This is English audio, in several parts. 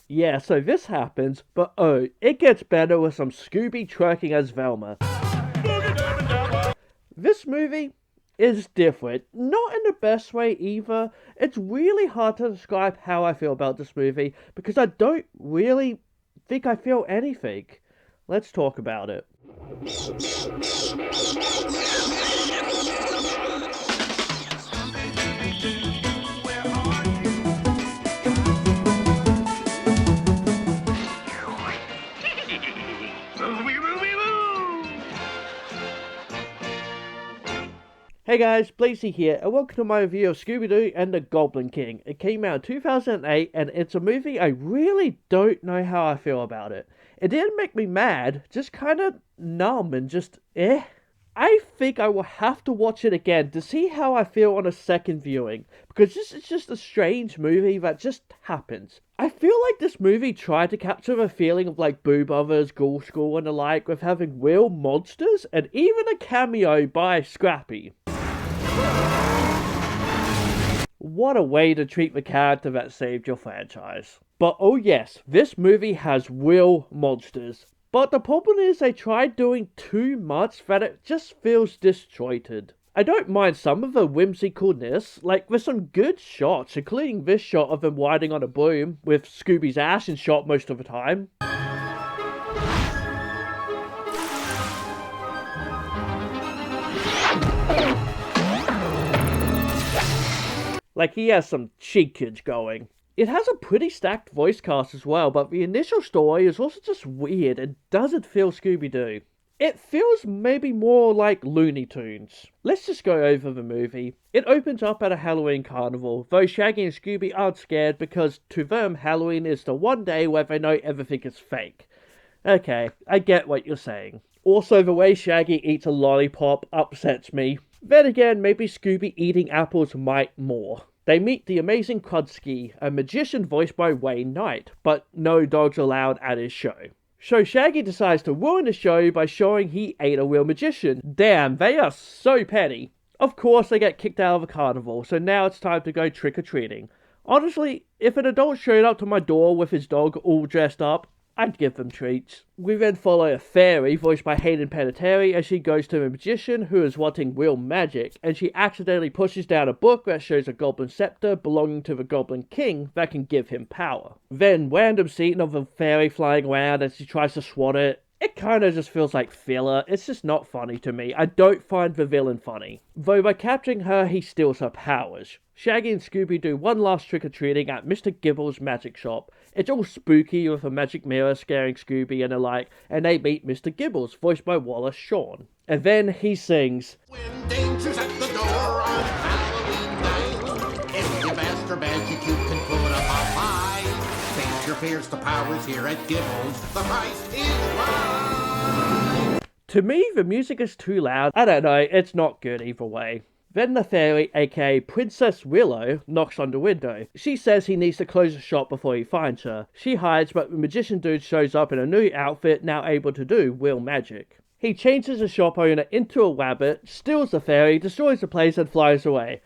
Yeah, so this happens, but oh, it gets better with some Scooby twerking as Velma. This movie is different, not in the best way either. It's really hard to describe how I feel about this movie because I don't really think I feel anything. Let's talk about it. Hey guys, Blazie here, and welcome to my review of Scooby-Doo and the Goblin King. It came out in 2008, and it's a movie I really don't know how I feel about it. It didn't make me mad, just kind of numb and just I think I will have to watch it again to see how I feel on a second viewing, because this is just a strange movie that just happens. I feel like this movie tried to capture the feeling of like Boo Brothers, Ghoul School and the like, with having real monsters, and even a cameo by Scrappy. What a way to treat the character that saved your franchise. But oh yes, this movie has real monsters. But the problem is they tried doing too much that it just feels disjointed. I don't mind some of the whimsicalness, like there's some good shots, including this shot of him riding on a broom, with Scooby's ass in shot most of the time. Like, he has some cheekage going. It has a pretty stacked voice cast as well, but the initial story is also just weird and doesn't feel Scooby-Doo. It feels maybe more like Looney Tunes. Let's just go over the movie. It opens up at a Halloween carnival, though Shaggy and Scooby aren't scared because to them Halloween is the one day where they know everything is fake. Okay, I get what you're saying. Also, the way Shaggy eats a lollipop upsets me. Then again, maybe Scooby eating apples might more. They meet the amazing Krudsky, a magician voiced by Wayne Knight, but no dogs allowed at his show. So Shaggy decides to ruin the show by showing he ain't a real magician. Damn, they are so petty. Of course, they get kicked out of the carnival, so now it's time to go trick-or-treating. Honestly, if an adult showed up to my door with his dog all dressed up, I'd give them treats. We then follow a fairy, voiced by Hayden Panettiere, as she goes to a magician who is wanting real magic, and she accidentally pushes down a book that shows a goblin scepter belonging to the Goblin King that can give him power. Then, random scene of a fairy flying around as she tries to swat it. It kinda just feels like filler. It's just not funny to me. I don't find the villain funny. Though by capturing her, he steals her powers. Shaggy and Scooby do one last trick-or-treating at Mr. Gibble's magic shop. It's all spooky with a magic mirror scaring Scooby and the like, and they meet Mr. Gibbles, voiced by Wallace Shawn. And then he sings, "When danger's at the door on Halloween night, if you master magic you can put up a fight. Face your fears, the power's here at Gibbles, the price is right." To me, the music is too loud. I don't know, it's not good either way. Then the fairy, aka Princess Willow, knocks on the window. She says he needs to close the shop before he finds her. She hides, but the magician dude shows up in a new outfit, now able to do real magic. He changes the shop owner into a rabbit, steals the fairy, destroys the place, and flies away.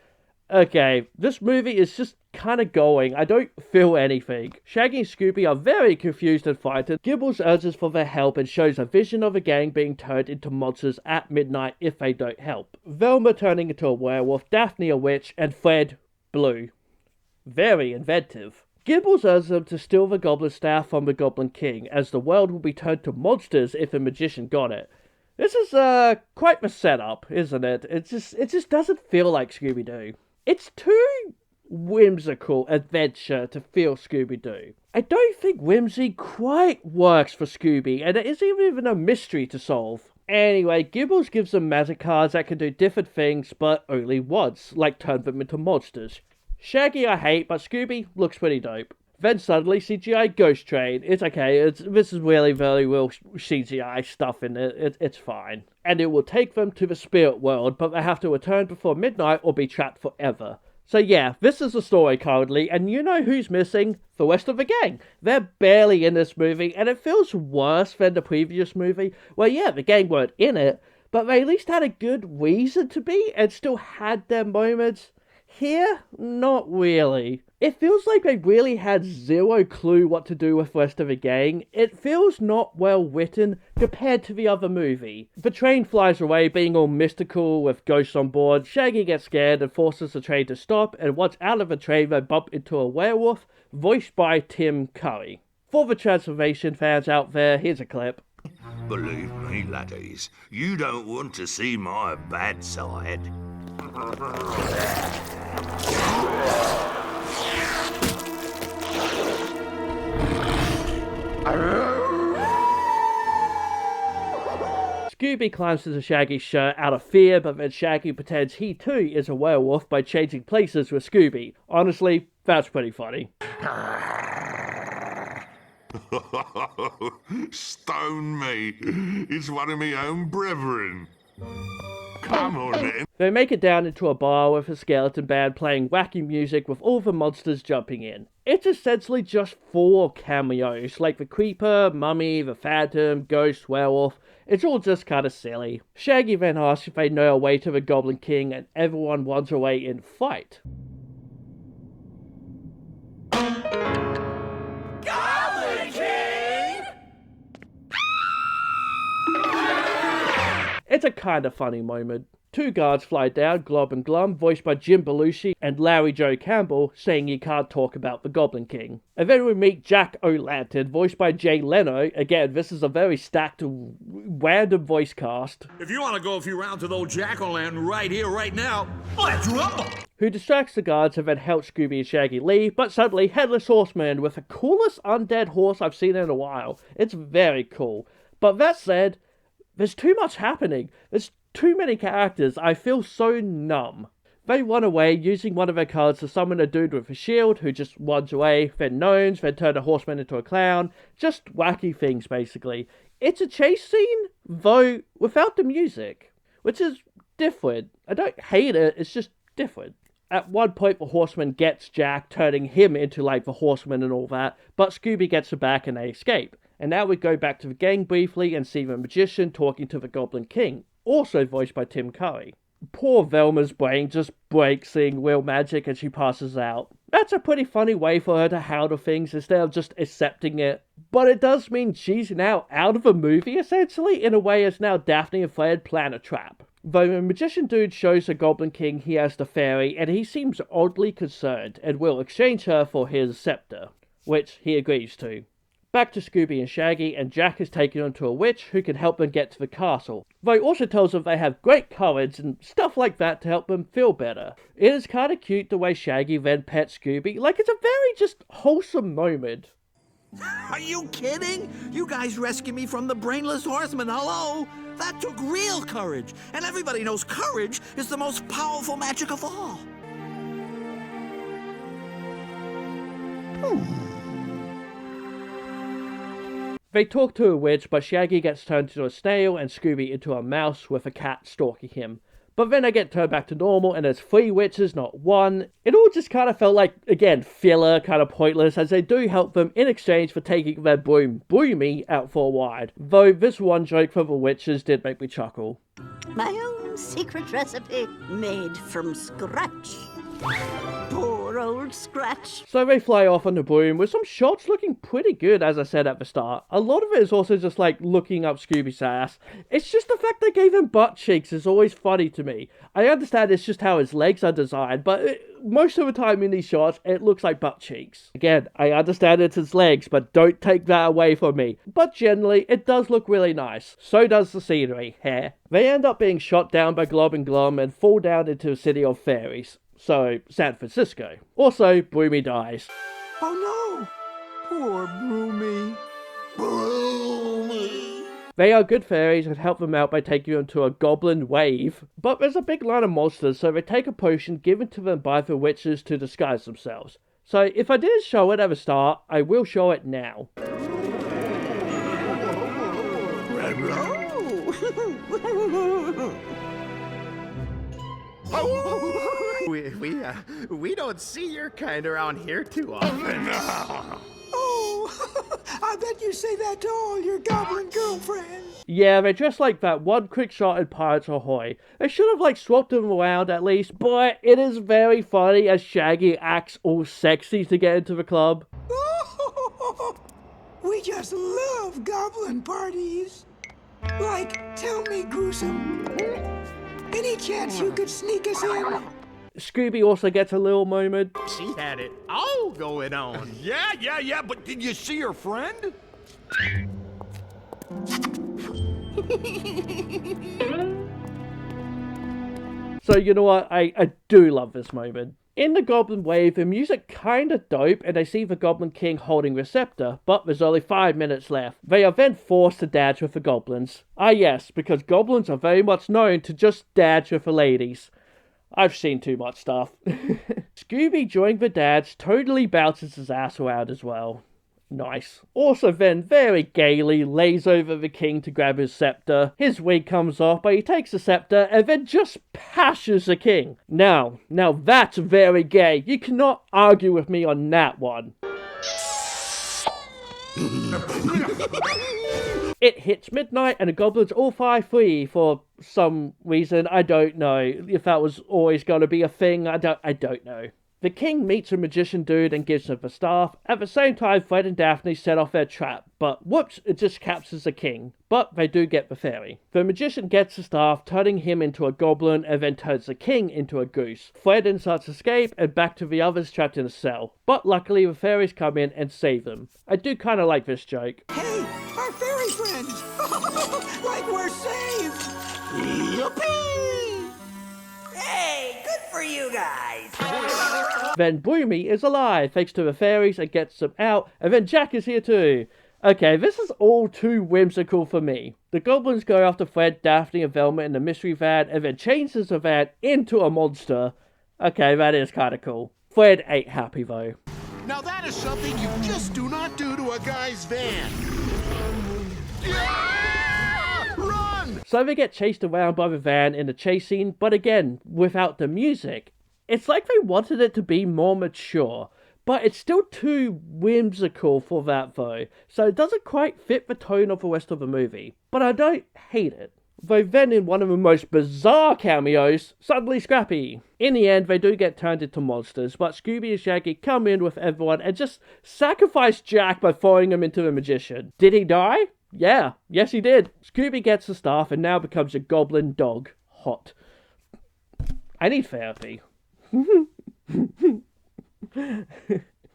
Okay, this movie is just kinda going. I don't feel anything. Shaggy and Scooby are very confused and frightened. Gibbles urges for their help and shows a vision of a gang being turned into monsters at midnight if they don't help. Velma turning into a werewolf, Daphne a witch, and Fred blue. Very inventive. Gibbles urges them to steal the Goblin Staff from the Goblin King, as the world will be turned to monsters if the magician got it. This is quite the setup, isn't it? It just doesn't feel like Scooby-Doo. It's too whimsical adventure to feel Scooby-Doo. I don't think whimsy quite works for Scooby, and it isn't even a mystery to solve. Anyway, Gibbles gives them magic cards that can do different things, but only once, like turn them into monsters. Shaggy I hate, but Scooby looks pretty dope. Then suddenly CGI Ghost Train. It's okay, this is really very real CGI stuff in it, it's fine. And it will take them to the spirit world, but they have to return before midnight or be trapped forever. So yeah, this is the story currently, and you know who's missing? The rest of the gang. They're barely in this movie, and it feels worse than the previous movie, where yeah, the gang weren't in it, but they at least had a good reason to be, and still had their moments. Here, not really. It feels like they really had zero clue what to do with the rest of the gang. It feels not well written compared to the other movie. The train flies away being all mystical with ghosts on board. Shaggy gets scared and forces the train to stop, and once out of the train they bump into a werewolf, voiced by Tim Curry. For the Transformation fans out there, here's a clip. Believe me, laddies, you don't want to see my bad side. Scooby climbs into Shaggy's shirt out of fear, but then Shaggy pretends he too is a werewolf by changing places with Scooby. Honestly, that's pretty funny. Stone me. It's one of me own brethren. Come on, then. They make it down into a bar with a skeleton band playing wacky music with all the monsters jumping in. It's essentially just 4 cameos, like the Creeper, Mummy, the Phantom, Ghost, Werewolf. It's all just kinda silly. Shaggy then asks if they know a way to the Goblin King, and everyone runs away in fright. Goblin King! It's a kinda funny moment. 2 guards fly down, Glob and Glum, voiced by Jim Belushi and Larry Joe Campbell, saying you can't talk about the Goblin King. And then we meet Jack O'Lantern, voiced by Jay Leno. Again, this is a very stacked, random voice cast. If you want to go a few rounds with old Jack-O-Lantern right here, right now, let's rumble! Who distracts the guards and then helps Scooby and Shaggy leave, but suddenly Headless Horseman with the coolest undead horse I've seen in a while. It's very cool. But that said, there's too much happening. There's too many characters. I feel so numb. They run away using one of their cards to summon a dude with a shield who just runs away, then gnomes, then turn a horseman into a clown. Just wacky things, basically. It's a chase scene, though without the music, which is different. I don't hate it, it's just different. At one point, the horseman gets Jack, turning him into like the horseman and all that, but Scooby gets him back and they escape. And now we go back to the gang briefly and see the magician talking to the Goblin King, also voiced by Tim Curry. Poor Velma's brain just breaks seeing real magic and she passes out. That's a pretty funny way for her to handle things instead of just accepting it. But it does mean she's now out of the movie essentially, in a way as now Daphne and Fred plan a trap. Though the magician dude shows the Goblin King he has the fairy and he seems oddly concerned and will exchange her for his scepter, which he agrees to. Back to Scooby and Shaggy, and Jack is taken onto a witch who can help them get to the castle. Though also tells them they have great courage and stuff like that to help them feel better. It is kinda cute the way Shaggy then pets Scooby, like it's a very just wholesome moment. Are you kidding? You guys rescued me from the brainless horseman, hello? That took real courage, and everybody knows courage is the most powerful magic of all. They talk to a witch, but Shaggy gets turned into a snail and Scooby into a mouse with a cat stalking him. But then they get turned back to normal and there's 3 witches, not 1. It all just kind of felt like, again, filler, kind of pointless, as they do help them in exchange for taking their broom, Broomy, out for a ride. Though this one joke from the witches did make me chuckle. My own secret recipe made from scratch. Poor old Scratch. So they fly off on the broom with some shots looking pretty good, as I said at the start. A lot of it is also just like looking up Scooby's ass. It's just the fact they gave him butt cheeks is always funny to me. I understand it's just how his legs are designed, but most of the time in these shots, it looks like butt cheeks. Again, I understand it's his legs, but don't take that away from me. But generally, it does look really nice. So does the scenery. Heh. They end up being shot down by Glob and Glum and fall down into a city of fairies. So, San Francisco. Also, Broomy dies. Oh no! Poor Broomy. Broomy. They are good fairies and help them out by taking them to a goblin wave. But there's a big line of monsters, so they take a potion given to them by the witches to disguise themselves. So, if I didn't show it at the start, I will show it now. We don't see your kind around here too often. Oh, I bet you say that to all your goblin girlfriends. Yeah, they just like that one quick shot in Pirates Ahoy. They should have swapped them around at least, but it is very funny as Shaggy acts all sexy to get into the club. We just love goblin parties. Tell me, Gruesome. Any chance you could sneak us in? Scooby also gets a little moment. She had it all going on. Yeah, but did you see her friend? So you know what, I do love this moment. In the Goblin Wave, the music kinda dope and they see the Goblin King holding the scepter, but there's only 5 minutes left. They are then forced to dance with the goblins. Ah yes, because goblins are very much known to just dance with the ladies. I've seen too much stuff. Scooby during the dance totally bounces his ass around as well. Nice. Also then, very gaily, lays over the king to grab his scepter. His wig comes off, but he takes the scepter and then just pashes the king. Now that's very gay. You cannot argue with me on that one. It hits midnight and the goblins all fly free for some reason. I don't know if that was always going to be a thing. I don't know. The king meets a magician dude and gives him the staff. At the same time, Fred and Daphne set off their trap, but whoops, it just captures the king. But they do get the fairy. The magician gets the staff, turning him into a goblin, and then turns the king into a goose. Fred and starts escape, and back to the others trapped in a cell. But luckily, the fairies come in and save them. I do kind of like this joke. Hey, our fairy friends! We're saved! Yippee! Hey, good for you guys! Then Bloomy is alive, thanks to the fairies, and gets them out, and then Jack is here too. Okay, this is all too whimsical for me. The goblins go after Fred, Daphne, and Velma in the mystery van, and then changes the van into a monster. Okay, that is kinda cool. Fred ain't happy though. Now that is something you just do not do to a guy's van. Yeah! Run! So they get chased around by the van in the chase scene, but again, without the music. It's like they wanted it to be more mature, but it's still too whimsical for that though, so it doesn't quite fit the tone of the rest of the movie. But I don't hate it. Though then in one of the most bizarre cameos, suddenly Scrappy. In the end, they do get turned into monsters, but Scooby and Shaggy come in with everyone and just sacrifice Jack by throwing him into the magician. Did he die? Yeah, yes he did. Scooby gets the staff and now becomes a goblin dog. Hot. I need therapy.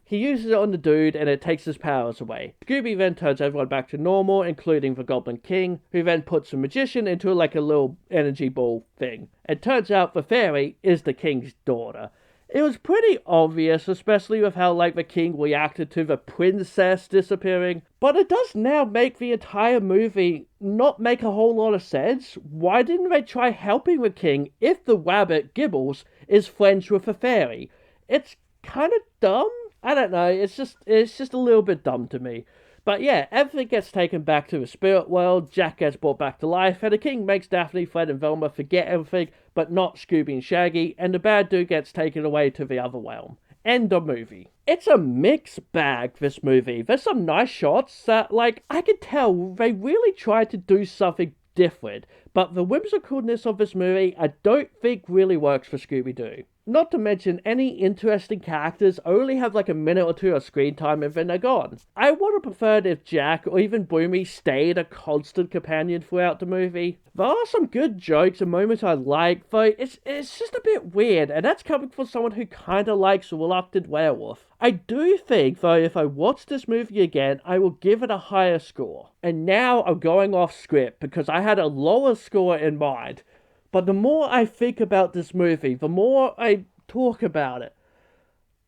He uses it on the dude and it takes his powers away. Scooby then turns everyone back to normal, including the Goblin King, who then puts the magician into a little energy ball thing. It turns out the fairy is the king's daughter. It was pretty obvious, especially with how the king reacted to the princess disappearing, but it does now make the entire movie not make a whole lot of sense. Why didn't they try helping the king if the rabbit, Gibbles, is friends with the fairy? It's kind of dumb. I don't know, it's just a little bit dumb to me. But yeah, everything gets taken back to the spirit world, Jack gets brought back to life, and the king makes Daphne, Fred and Velma forget everything, but not Scooby and Shaggy, and the bad dude gets taken away to the other realm. End of movie. It's a mixed bag, this movie. There's some nice shots that, I could tell they really tried to do something different, but the whimsicalness of this movie I don't think really works for Scooby-Doo. Not to mention, any interesting characters only have a minute or two of screen time and then they're gone. I would have preferred if Jack or even Bloomy stayed a constant companion throughout the movie. There are some good jokes and moments I like, though it's just a bit weird, and that's coming from someone who kinda likes Reluctant Werewolf. I do think, though, if I watch this movie again, I will give it a higher score. And now I'm going off script because I had a lower score in mind. But the more I think about this movie, the more I talk about it,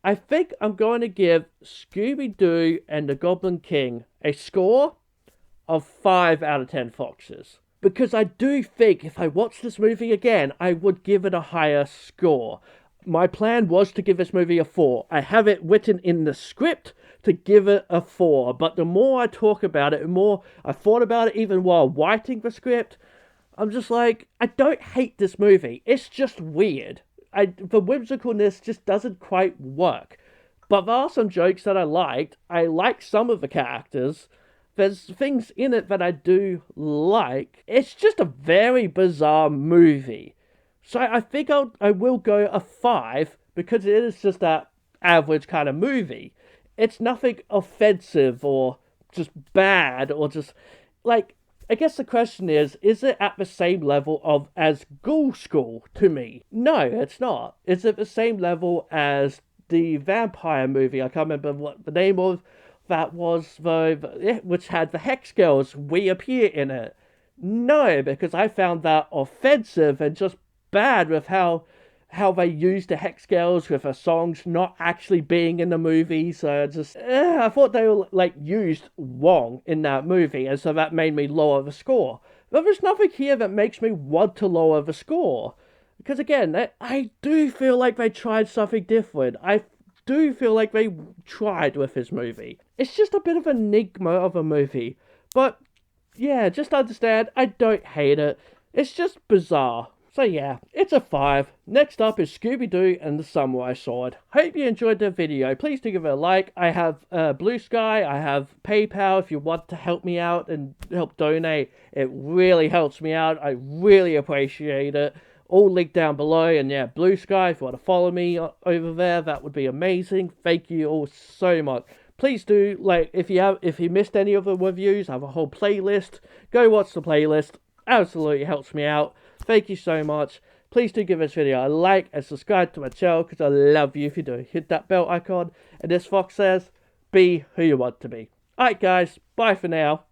I think I'm going to give Scooby-Doo and the Goblin King a score of 5 out of 10 foxes. Because I do think if I watch this movie again, I would give it a higher score. My plan was to give this movie a 4. I have it written in the script to give it a 4. But the more I talk about it, the more I thought about it even while writing the script, I'm just I don't hate this movie. It's just weird. The whimsicalness just doesn't quite work. But there are some jokes that I liked. I like some of the characters. There's things in it that I do like. It's just a very bizarre movie. So I think I will go a 5 because it is just that average kind of movie. It's nothing offensive or just bad or just like, I guess the question is it at the same level of as Ghoul School to me? No, it's not. Is it the same level as the vampire movie? I can't remember what the name of that was, though, which had the Hex Girls reappear in it. No, because I found that offensive and just bad with how they used the Hex Girls with the songs not actually being in the movie. So just, I thought they were like used wrong in that movie, and so that made me lower the score. But there's nothing here that makes me want to lower the score. Because again, I do feel like they tried something different. I do feel like they tried with this movie. It's just a bit of an enigma of a movie. But yeah, just understand, I don't hate it. It's just bizarre. So yeah, it's a 5. Next up is Scooby-Doo and the Samurai Sword. Hope you enjoyed the video. Please do give it a like. I have Blue Sky, I have PayPal if you want to help me out and help donate. It really helps me out. I really appreciate it. All linked down below, and yeah, Blue Sky, if you want to follow me over there, that would be amazing. Thank you all so much. Please do, like, if you missed any of the reviews, I have a whole playlist. Go watch the playlist. Absolutely helps me out. Thank you so much. Please do give this video a like and subscribe to my channel because I love you if you do. Hit that bell icon. And as Fox says, be who you want to be. Alright guys, bye for now.